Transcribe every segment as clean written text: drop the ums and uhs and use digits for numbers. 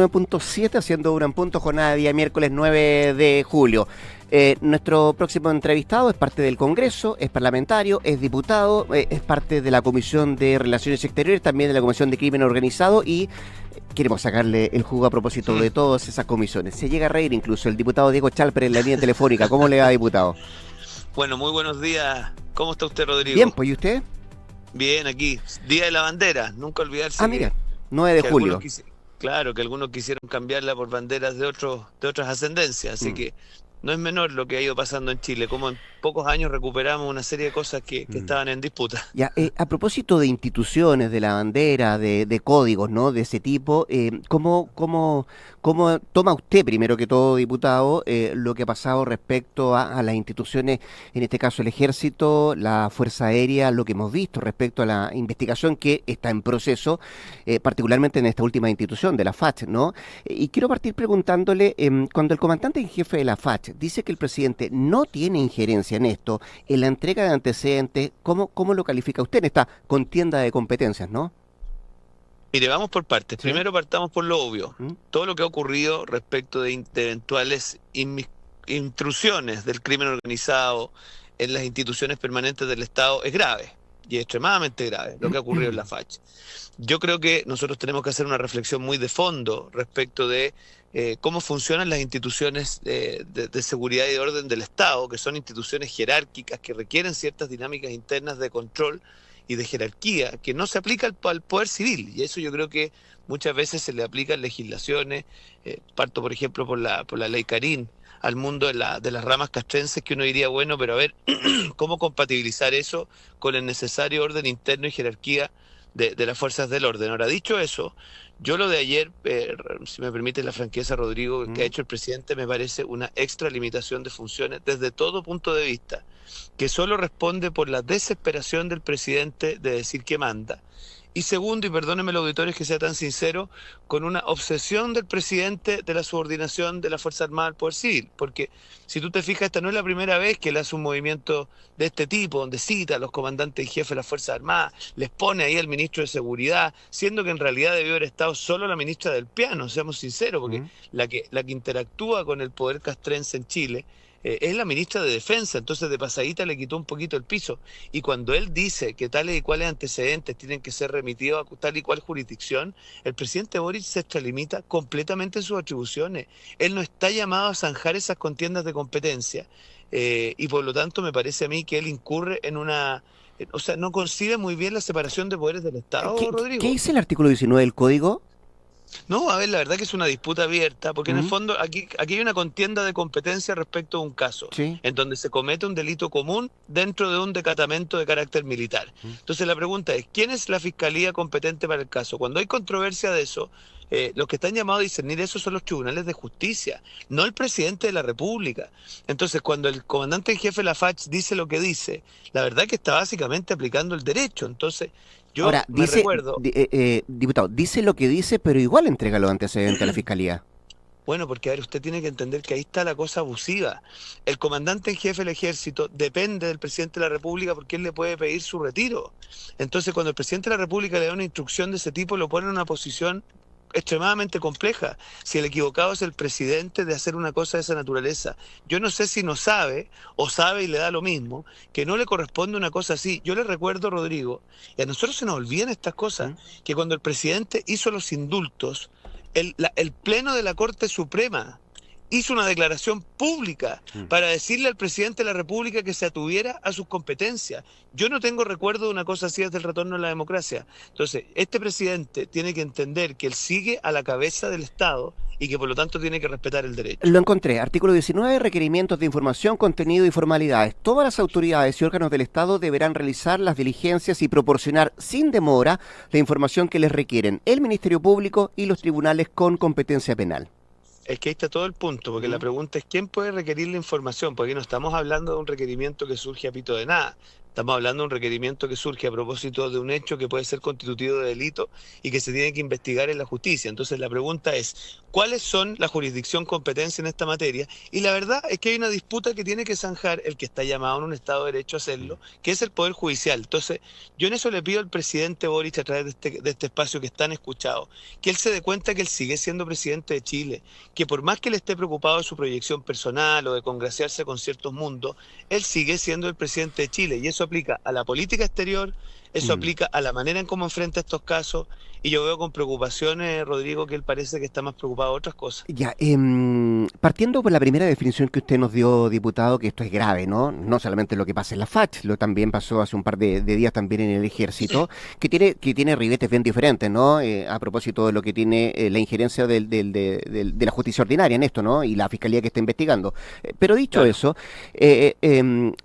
9.7, haciendo una en punto, jornada de día miércoles 9 de julio. Nuestro próximo entrevistado es parte del Congreso, es parlamentario, es diputado, es parte de la Comisión de Relaciones Exteriores, también de la Comisión de Crimen Organizado, y queremos sacarle el jugo a propósito de todas esas comisiones. Se llega a reír incluso el diputado Diego Chalper en la línea telefónica. ¿Cómo le va, diputado? Bueno, muy buenos días. ¿Cómo está usted, Rodrigo? Bien, pues, ¿y usted? Bien, aquí. Día de la bandera. Nunca olvidarse mira, 9 de julio. Claro, que algunos quisieron cambiarla por banderas de otras ascendencias. Así que no es menor lo que ha ido pasando en Chile. Como en pocos años recuperamos una serie de cosas que estaban en disputa. Ya, a propósito de instituciones, de la bandera, de códigos, ¿no? De ese tipo, ¿cómo toma usted, primero que todo, diputado, lo que ha pasado respecto a las instituciones, en este caso el Ejército, la Fuerza Aérea, lo que hemos visto respecto a la investigación que está en proceso, particularmente en esta última institución de la FACH, ¿no? Y quiero partir preguntándole, cuando el comandante en jefe de la FACH dice que el presidente no tiene injerencia en esto, en la entrega de antecedentes, ¿cómo lo califica usted en esta contienda de competencias, no? Mire, vamos por partes. ¿Sí? Primero partamos por lo obvio. Todo lo que ha ocurrido respecto de eventuales intrusiones del crimen organizado en las instituciones permanentes del Estado es grave, y extremadamente grave, lo que ha ocurrido en la FACH. Yo creo que nosotros tenemos que hacer una reflexión muy de fondo respecto de cómo funcionan las instituciones de seguridad y de orden del Estado, que son instituciones jerárquicas que requieren ciertas dinámicas internas de control y de jerarquía que no se aplica al poder civil, y eso yo creo que muchas veces se le aplican legislaciones, parto por ejemplo por la ley Carín, al mundo de las ramas castrenses, que uno diría, bueno, pero a ver, ¿cómo compatibilizar eso con el necesario orden interno y jerarquía de las fuerzas del orden? Ahora, dicho eso, yo lo de ayer, si me permite la franqueza, Rodrigo, que ha hecho el presidente, me parece una extralimitación de funciones desde todo punto de vista, que solo responde por la desesperación del presidente de decir que manda. Y segundo, y perdónenme los auditores que sea tan sincero, con una obsesión del presidente de la subordinación de la Fuerza Armada al Poder Civil. Porque si tú te fijas, esta no es la primera vez que él hace un movimiento de este tipo, donde cita a los comandantes y jefes de las Fuerzas Armadas, les pone ahí al ministro de Seguridad, siendo que en realidad debió haber estado solo la ministra del Piano, seamos sinceros, porque la que interactúa con el poder castrense en Chile es la ministra de Defensa. Entonces de pasadita le quitó un poquito el piso, y cuando él dice que tales y cuales antecedentes tienen que ser remitidos a tal y cual jurisdicción, el presidente Boric se extralimita completamente en sus atribuciones. Él no está llamado a zanjar esas contiendas de competencia, y por lo tanto me parece a mí que él incurre en una... O sea, no concibe muy bien la separación de poderes del Estado, Rodrigo. ¿Qué dice el artículo 19 del Código? No, a ver, la verdad que es una disputa abierta, porque en el fondo aquí hay una contienda de competencia respecto a un caso, en donde se comete un delito común dentro de un decatamento de carácter militar. Entonces la pregunta es, ¿quién es la fiscalía competente para el caso? Cuando hay controversia de eso, los que están llamados a discernir eso son los tribunales de justicia, no el presidente de la República. Entonces, cuando el comandante en jefe de la FACH dice lo que dice, la verdad que está básicamente aplicando el derecho. Entonces, yo ahora, recuerdo... diputado, dice lo que dice, pero igual entrega los antecedentes a la Fiscalía. Bueno, porque a ver, usted tiene que entender que ahí está la cosa abusiva. El comandante en jefe del Ejército depende del presidente de la República, porque él le puede pedir su retiro. Entonces, cuando el presidente de la República le da una instrucción de ese tipo, lo pone en una posición extremadamente compleja. Si el equivocado es el presidente de hacer una cosa de esa naturaleza, yo no sé si no sabe, o sabe y le da lo mismo, que no le corresponde una cosa así. Yo le recuerdo, Rodrigo, y a nosotros se nos olvidan estas cosas, que cuando el presidente hizo los indultos, el Pleno de la Corte Suprema hizo una declaración pública para decirle al presidente de la República que se atuviera a sus competencias. Yo no tengo recuerdo de una cosa así desde el retorno a la democracia. Entonces, este presidente tiene que entender que él sigue a la cabeza del Estado y que por lo tanto tiene que respetar el derecho. Lo encontré, artículo 19, requerimientos de información, contenido y formalidades. Todas las autoridades y órganos del Estado deberán realizar las diligencias y proporcionar sin demora la información que les requieren el Ministerio Público y los tribunales con competencia penal. Es que ahí está todo el punto, porque la pregunta es ¿quién puede requerir la información? Porque no estamos hablando de un requerimiento que surge a pito de nada. Estamos hablando de un requerimiento que surge a propósito de un hecho que puede ser constitutivo de delito y que se tiene que investigar en la justicia. Entonces la pregunta es, ¿cuáles son la jurisdicción competencia en esta materia? Y la verdad es que hay una disputa que tiene que zanjar el que está llamado en un Estado de Derecho a hacerlo, que es el Poder Judicial. Entonces yo en eso le pido al presidente Boric, a través de este espacio que es tan escuchado, que él se dé cuenta que él sigue siendo presidente de Chile, que por más que él esté preocupado de su proyección personal o de congraciarse con ciertos mundos, él sigue siendo el presidente de Chile y eso aplica a la política exterior, eso aplica a la manera en cómo enfrenta estos casos y yo veo con preocupaciones, Rodrigo, que él parece que está más preocupado de otras cosas. Ya, partiendo por la primera definición que usted nos dio, diputado, que esto es grave, ¿no? No solamente lo que pasa en la FACH, lo también pasó hace un par de días también en el Ejército, que tiene ribetes bien diferentes, ¿no? A propósito de lo que tiene la injerencia de la justicia ordinaria en esto, ¿no? Y la fiscalía que está investigando. Pero dicho Claro. eso,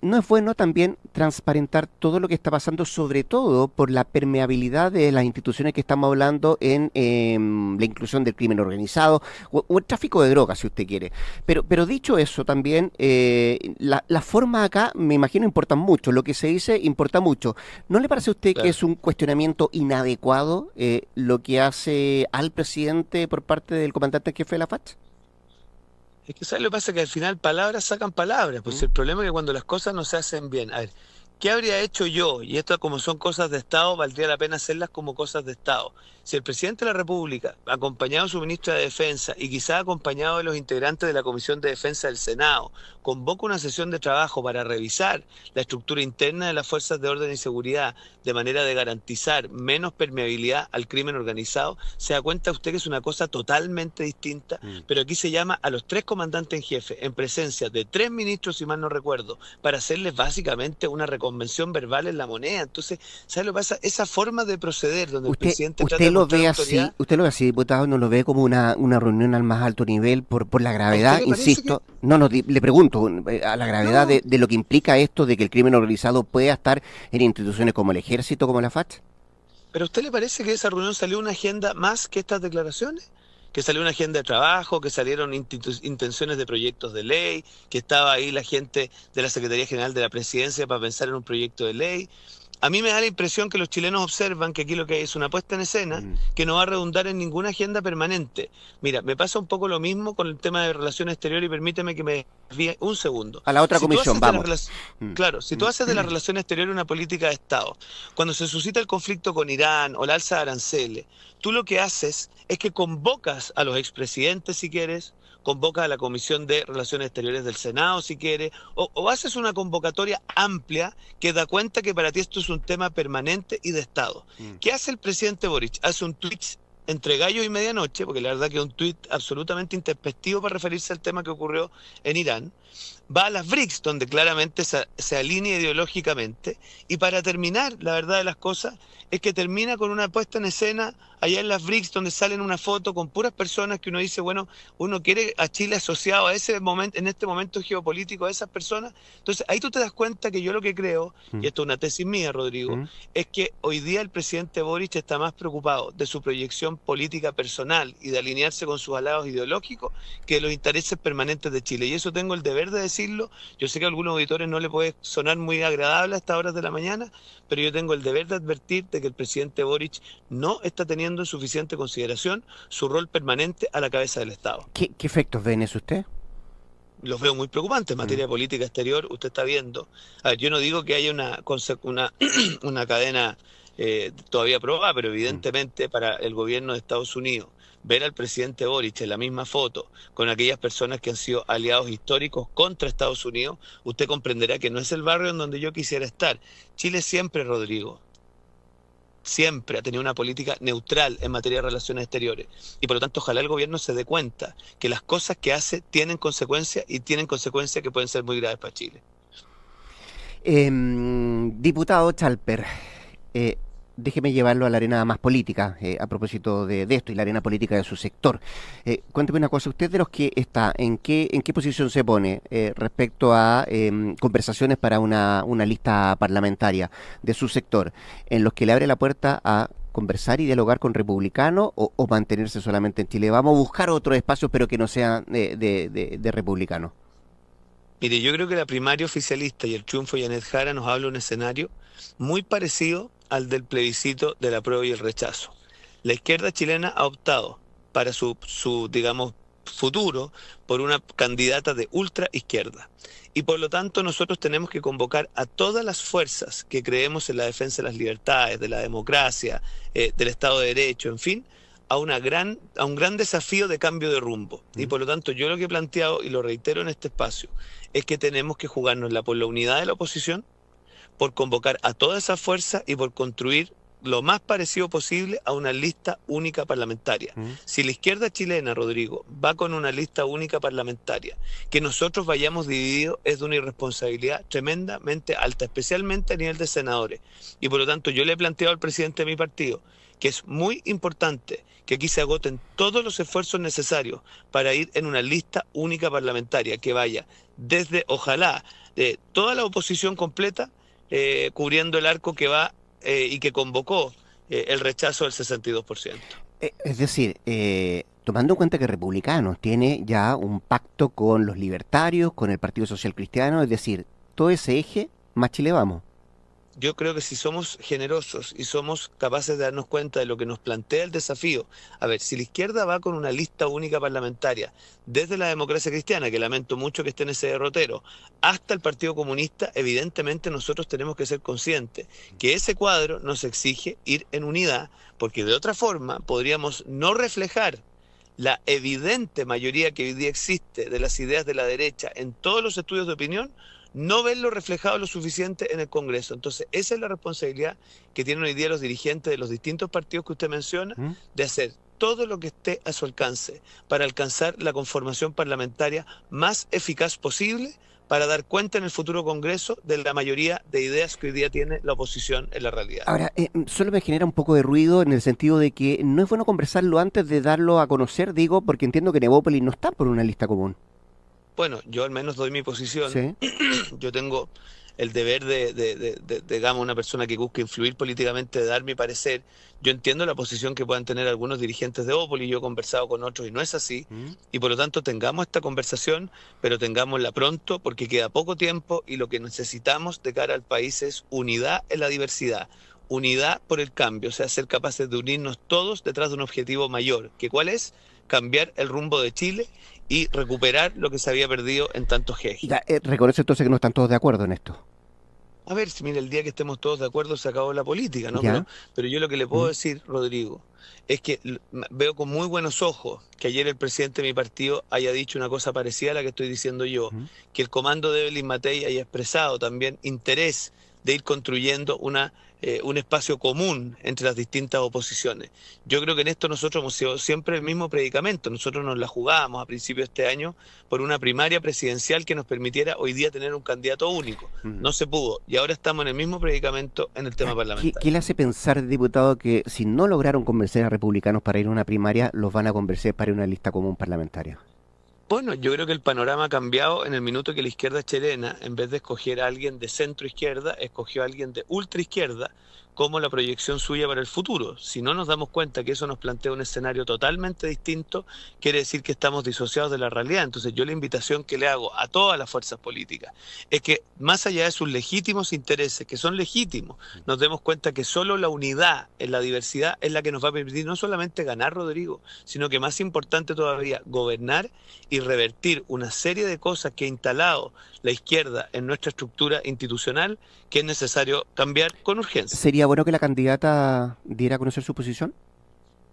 ¿no es bueno también transparentar todo lo que está pasando, sobre todo por la permeabilidad de las instituciones que estamos hablando en la inclusión del crimen organizado o el tráfico de drogas, si usted quiere? Pero dicho eso, también la forma acá, me imagino, importa mucho. Lo que se dice importa mucho. ¿No le parece a usted que Claro. es un cuestionamiento inadecuado lo que hace al presidente por parte del comandante en jefe de la FACH? Es que ¿sabes lo que pasa? Que al final palabras sacan palabras. Pues ¿Mm? el problema es que cuando las cosas no se hacen bien, a ver, ¿qué habría hecho yo? Y esto como son cosas de Estado, valdría la pena hacerlas como cosas de Estado. Si el presidente de la República, acompañado de su ministra de Defensa y quizá acompañado de los integrantes de la Comisión de Defensa del Senado, convoca una sesión de trabajo para revisar la estructura interna de las fuerzas de orden y seguridad de manera de garantizar menos permeabilidad al crimen organizado, se da cuenta usted que es una cosa totalmente distinta, Mm. pero aquí se llama a los tres comandantes en jefe, en presencia de tres ministros, si mal no recuerdo, para hacerles básicamente una reconvención verbal en la moneda. Entonces, ¿sabes lo que pasa? Esa forma de proceder, donde el Usted, presidente trata usted de lo mostrar ve así, autoridad, usted lo ve así, diputado, no lo ve como una reunión al más alto nivel por la ¿a usted gravedad, le parece que insisto, no, no, le pregunto, a la gravedad no? de lo que implica esto de que el crimen organizado pueda estar en instituciones como el Ejército, como la FACH. ¿Pero a usted le parece que de esa reunión salió una agenda más que estas declaraciones? Que salió una agenda de trabajo, que salieron intenciones de proyectos de ley, que estaba ahí la gente de la Secretaría General de la Presidencia para pensar en un proyecto de ley. A mí me da la impresión que los chilenos observan que aquí lo que hay es una puesta en escena Mm. que no va a redundar en ninguna agenda permanente. Mira, me pasa un poco lo mismo con el tema de relaciones exteriores y permíteme que me desvíe un segundo. A la otra Si tú comisión, haces de la vamos. relación, Mm. claro, si tú Mm. haces de la relación exterior una política de Estado, cuando se suscita el conflicto con Irán o la alza de aranceles, tú lo que haces es que convocas a los expresidentes si quieres, convocas a la Comisión de Relaciones Exteriores del Senado si quieres, o haces una convocatoria amplia que da cuenta que para ti esto es un tema permanente y de Estado. Mm. ¿Qué hace el presidente Boric? Hace un tuit entre gallo y medianoche, porque la verdad que es un tuit absolutamente intempestivo para referirse al tema que ocurrió en Irán. Va a las BRICS, donde claramente se alinea ideológicamente, y para terminar, la verdad de las cosas es que termina con una puesta en escena allá en las BRICS, donde salen una foto con puras personas que uno dice, bueno, uno quiere a Chile asociado a ese momento, en este momento geopolítico, a esas personas. Entonces ahí tú te das cuenta que yo lo que creo, y Mm. esto es una tesis mía, Rodrigo, Mm. es que hoy día el presidente Boric está más preocupado de su proyección política personal y de alinearse con sus aliados ideológicos que de los intereses permanentes de Chile. Y eso tengo el deber de decirlo. Yo sé que a algunos auditores no le puede sonar muy agradable a estas horas de la mañana, pero yo tengo el deber de advertirte que el presidente Boric no está teniendo en suficiente consideración su rol permanente a la cabeza del Estado. ¿Qué efectos ve en eso usted? Los veo muy preocupantes en Mm. materia de política exterior. Usted está viendo. A ver, yo no digo que haya una cadena todavía probada, pero Mm. evidentemente para el gobierno de Estados Unidos, ver al presidente Boric en la misma foto con aquellas personas que han sido aliados históricos contra Estados Unidos, usted comprenderá que no es el barrio en donde yo quisiera estar. Chile siempre, Rodrigo, siempre ha tenido una política neutral en materia de relaciones exteriores. Y por lo tanto, ojalá el gobierno se dé cuenta que las cosas que hace tienen consecuencias y tienen consecuencias que pueden ser muy graves para Chile. Diputado Chalper, eh, déjeme llevarlo a la arena más política, a propósito de esto y la arena política de su sector. Cuénteme una cosa, usted de los que está, ¿en qué posición se pone respecto a conversaciones para una lista parlamentaria de su sector, en los que le abre la puerta a conversar y dialogar con republicanos o mantenerse solamente en Chile? Vamos a buscar otros espacios, pero que no sean de republicanos. Mire, yo creo que la primaria oficialista y el triunfo de Yanet Jara nos habla de un escenario muy parecido al del plebiscito del apruebo y el rechazo. La izquierda chilena ha optado para su digamos, futuro por una candidata de ultra izquierda. Y por lo tanto nosotros tenemos que convocar a todas las fuerzas que creemos en la defensa de las libertades, de la democracia, del Estado de Derecho, en fin, a un gran desafío de cambio de rumbo. Y por lo tanto yo lo que he planteado, y lo reitero en este espacio, es que tenemos que jugárnosla por la unidad de la oposición, por convocar a toda esa fuerza y por construir lo más parecido posible a una lista única parlamentaria. Si la izquierda chilena, Rodrigo, va con una lista única parlamentaria, que nosotros vayamos divididos es de una irresponsabilidad tremendamente alta, especialmente a nivel de senadores. Y por lo tanto yo le he planteado al presidente de mi partido que es muy importante que aquí se agoten todos los esfuerzos necesarios para ir en una lista única parlamentaria que vaya desde, ojalá, de toda la oposición completa, cubriendo el arco que va y que convocó el rechazo del 62%. Es decir, tomando en cuenta que Republicanos tiene ya un pacto con los libertarios, con el Partido Social Cristiano, es decir, todo ese eje, más Chile vamos. Yo creo que si somos generosos y somos capaces de darnos cuenta de lo que nos plantea el desafío, a ver, si la izquierda va con una lista única parlamentaria, desde la democracia cristiana, que lamento mucho que esté en ese derrotero, hasta el Partido Comunista, evidentemente nosotros tenemos que ser conscientes que ese cuadro nos exige ir en unidad, porque de otra forma podríamos no reflejar la evidente mayoría que hoy día existe de las ideas de la derecha en todos los estudios de opinión, no verlo reflejado lo suficiente en el Congreso. Entonces, esa es la responsabilidad que tienen hoy día los dirigentes de los distintos partidos que usted menciona, de hacer todo lo que esté a su alcance para alcanzar la conformación parlamentaria más eficaz posible para dar cuenta en el futuro Congreso de la mayoría de ideas que hoy día tiene la oposición en la realidad. Ahora, solo me genera un poco de ruido en el sentido de que no es bueno conversarlo antes de darlo a conocer, digo, porque entiendo que Nevópolis no está por una lista común. Bueno, yo al menos doy mi posición. ¿Sí? Yo tengo el deber digamos, una persona que busca influir políticamente, de dar mi parecer. Yo entiendo la posición que puedan tener algunos dirigentes de Evópolis, yo he conversado con otros y no es así, y por lo tanto tengamos esta conversación, pero tengámosla pronto porque queda poco tiempo y lo que necesitamos de cara al país es unidad en la diversidad, unidad por el cambio, o sea, ser capaces de unirnos todos detrás de un objetivo mayor, que ¿cuál es? Cambiar el rumbo de Chile y recuperar lo que se había perdido en tantos ejes. Reconoce entonces que no están todos de acuerdo en esto. A ver, si mira, el día que estemos todos de acuerdo se acabó la política, ¿no? Pero yo lo que le puedo decir, Rodrigo, es que veo con muy buenos ojos que ayer el presidente de mi partido haya dicho una cosa parecida a la que estoy diciendo yo, que el comando de Evelyn Matei haya expresado también interés de ir construyendo un espacio común entre las distintas oposiciones. Yo creo que en esto nosotros hemos sido siempre el mismo predicamento. Nosotros nos la jugábamos a principios de este año por una primaria presidencial que nos permitiera hoy día tener un candidato único. No se pudo y ahora estamos en el mismo predicamento en el tema parlamentario. ¿Qué le hace pensar, diputado, que si no lograron convencer a republicanos para ir a una primaria, los van a convencer para ir a una lista común parlamentaria? Bueno, yo creo que el panorama ha cambiado en el minuto que la izquierda chilena, en vez de escoger a alguien de centro izquierda, escogió a alguien de ultra izquierda como la proyección suya para el futuro. Si no nos damos cuenta que eso nos plantea un escenario totalmente distinto, quiere decir que estamos disociados de la realidad. Entonces yo la invitación que le hago a todas las fuerzas políticas es que más allá de sus legítimos intereses, que son legítimos, nos demos cuenta que solo la unidad en la diversidad es la que nos va a permitir no solamente ganar, Rodrigo, sino que más importante todavía, gobernar y revertir una serie de cosas que ha instalado la izquierda en nuestra estructura institucional que es necesario cambiar con urgencia. ¿Sería bueno que la candidata diera a conocer su posición?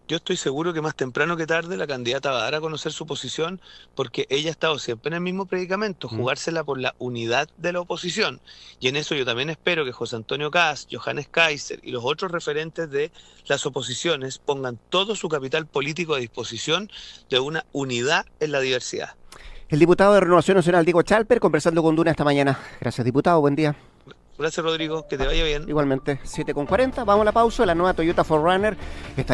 Yo estoy seguro que más temprano que tarde la candidata va a dar a conocer su posición porque ella ha estado siempre en el mismo predicamento, jugársela por la unidad de la oposición. Y en eso yo también espero que José Antonio Kast, Johannes Kaiser y los otros referentes de las oposiciones pongan todo su capital político a disposición de una unidad en la diversidad. El diputado de Renovación Nacional, Diego Chalper, conversando con Duna esta mañana. Gracias, diputado. Buen día. Gracias, Rodrigo. Que te vaya bien. Igualmente. 7:40. Vamos a la pausa. La nueva Toyota 4Runner está